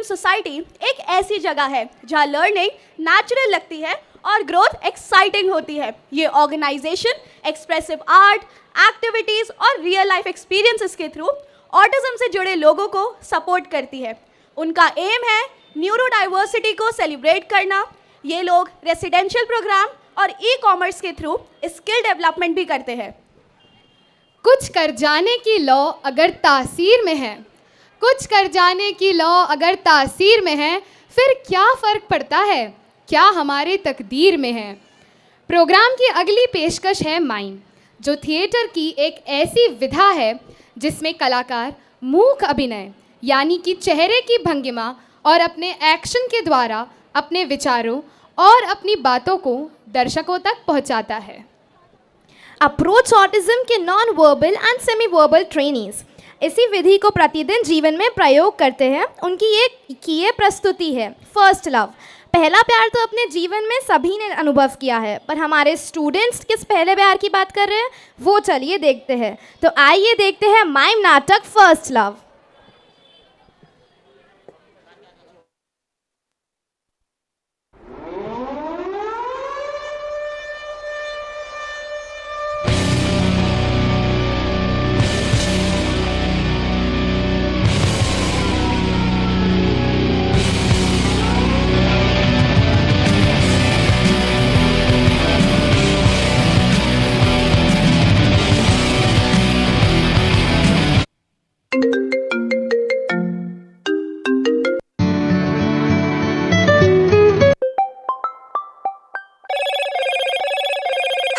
Society एक ऐसी जगह है जहाँ लर्निंग नेचुरल लगती है और ग्रोथ एक्साइटिंग होती है। ये ऑर्गेनाइजेशन एक्सप्रेसिव आर्ट, एक्टिविटीज़ और रियल लाइफ एक्सपीरियंसेस के थ्रू ऑटिज्म से जुड़े लोगों को सपोर्ट करती है। उनका एम है न्यूरो डाइवर्सिटी को सेलिब्रेट करना। ये लोग रेसिडेंशियल प्रोग्राम और ई-कॉमर्स के थ्रू स्किल डेवलपमेंट भी करते हैं। कुछ कर जाने की लौ अगर तासीर में है, कुछ कर जाने की लौ अगर तासीर में है, फिर क्या फ़र्क पड़ता है, क्या हमारे तकदीर में है। प्रोग्राम की अगली पेशकश है माइम, जो थिएटर की एक ऐसी विधा है जिसमें कलाकार मूक अभिनय यानी कि चेहरे की भंगिमा और अपने एक्शन के द्वारा अपने विचारों और अपनी बातों को दर्शकों तक पहुंचाता है। अप्रोच ऑटिज्म के non verbal and semi verbal trainees इसी विधि को प्रतिदिन जीवन में प्रयोग करते हैं। उनकी ये प्रस्तुति है फर्स्ट लव। पहला प्यार तो अपने जीवन में सभी ने अनुभव किया है, पर हमारे स्टूडेंट्स किस पहले प्यार की बात कर रहे हैं वो चलिए देखते हैं। तो आइए देखते हैं माइम नाटक first love.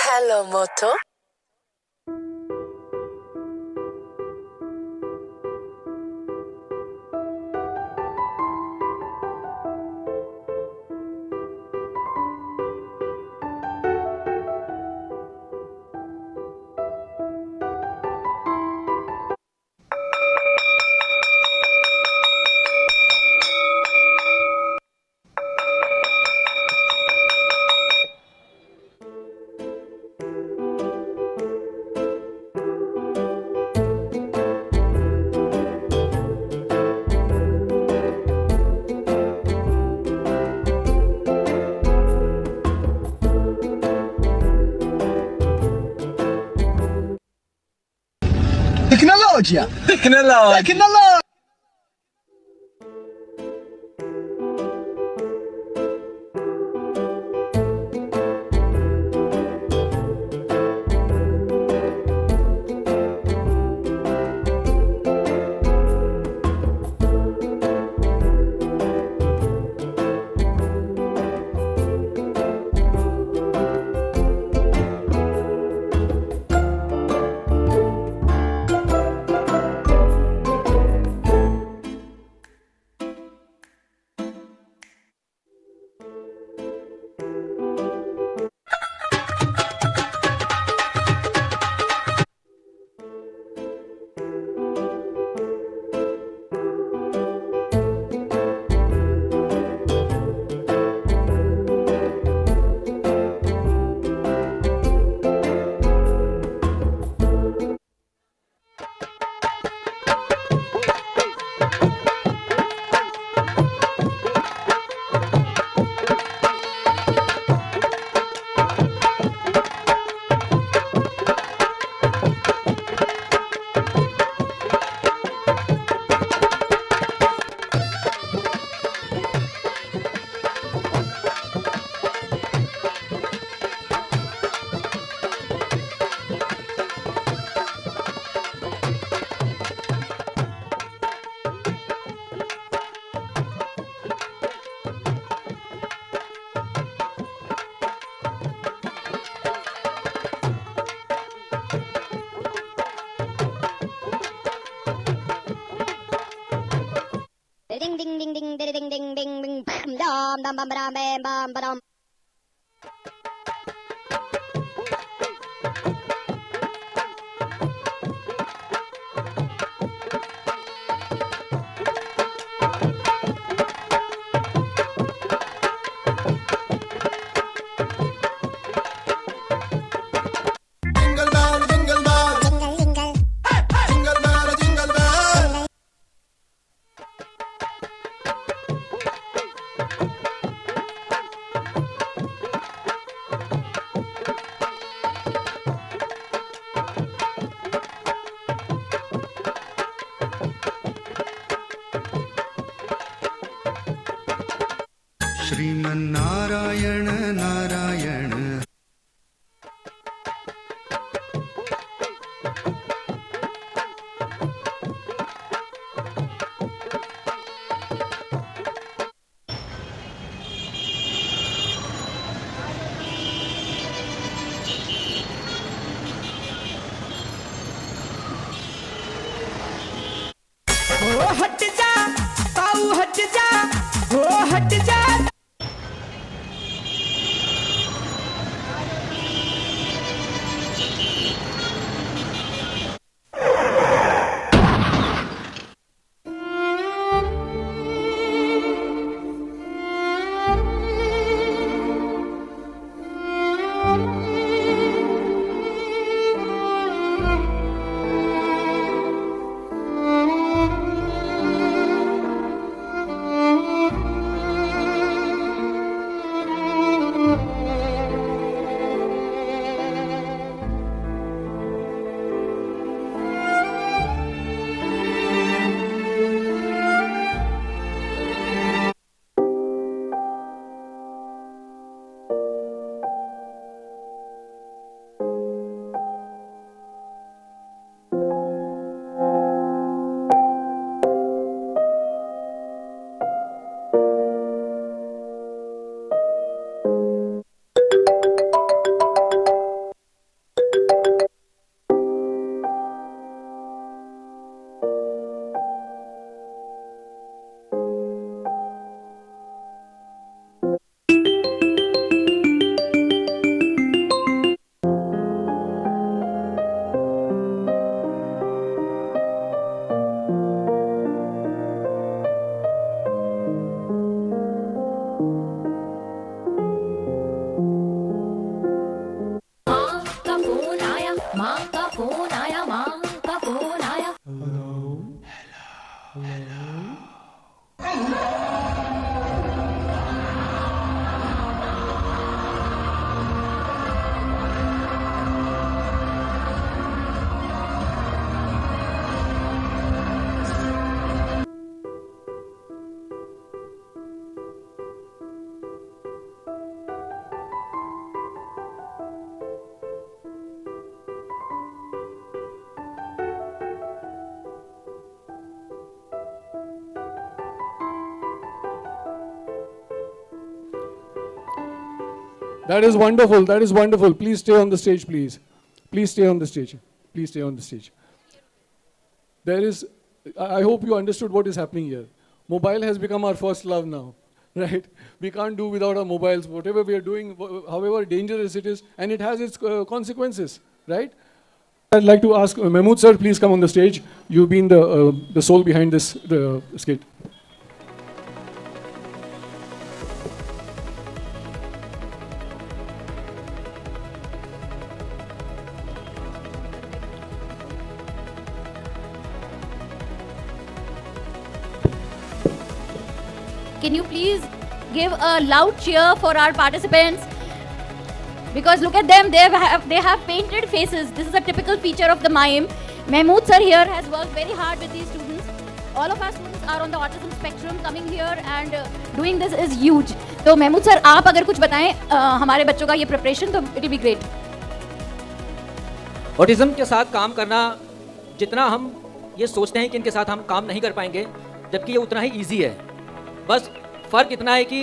Hello, Moto. Tecnologia! Tecnologia! Tecnologia! Ding ding ding ding ding ding ding ding ding dum dum bum bam bam bam bam. हट जा ताऊ हट जा हो हट जा। That is wonderful. That is wonderful. Please stay on the stage, please. Please stay on the stage. Please stay on the stage. There is, I hope you understood what is happening here. Mobile has become our first love now, right? We can't do without our mobiles. Whatever we are doing, however dangerous it is, and it has its consequences, right? I'd like to ask Mahmood sir, please come on the stage. You've been the soul behind this skit. Can you please give a loud cheer for our participants? Because look at them, they have painted faces. This is a typical feature of the mime. Mahmood sir here has worked very hard with these students. All of our students are on the autism spectrum. Coming here and doing this is huge. So Mahmood sir, आप अगर कुछ बताएं हमारे बच्चों का ये preparation तो it will be great. Autism के साथ काम करना जितना हम ये सोचते हैं कि इनके साथ हम काम नहीं कर पाएंगे, जबकि ये उतना ही ईजी है. बस फ़र्क इतना है कि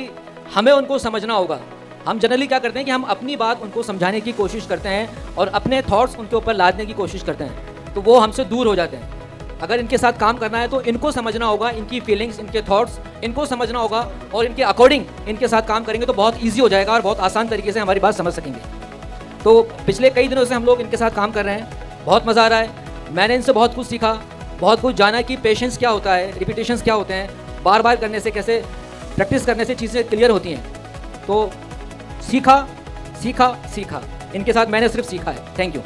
हमें उनको समझना होगा. हम जनरली क्या करते हैं कि हम अपनी बात उनको समझाने की कोशिश करते हैं और अपने थॉट्स उनके ऊपर लादने की कोशिश करते हैं, तो वो हमसे दूर हो जाते हैं. अगर इनके साथ काम करना है तो इनको समझना होगा, इनकी फीलिंग्स, इनके थॉट्स इनको समझना होगा और इनके अकॉर्डिंग इनके साथ काम करेंगे तो बहुत ईजी हो जाएगा और बहुत आसान तरीके से हमारी बात समझ सकेंगे. तो पिछले कई दिनों से हम लोग इनके साथ काम कर रहे हैं, बहुत मज़ा आ रहा है. मैंने इनसे बहुत कुछ सीखा, बहुत कुछ जाना कि पेशेंस क्या होता है, रिपीटेशंस क्या होते हैं, बार बार करने से कैसे, प्रैक्टिस करने से चीज़ें क्लियर होती हैं. तो सीखा. इनके साथ मैंने सिर्फ सीखा है. Thank you.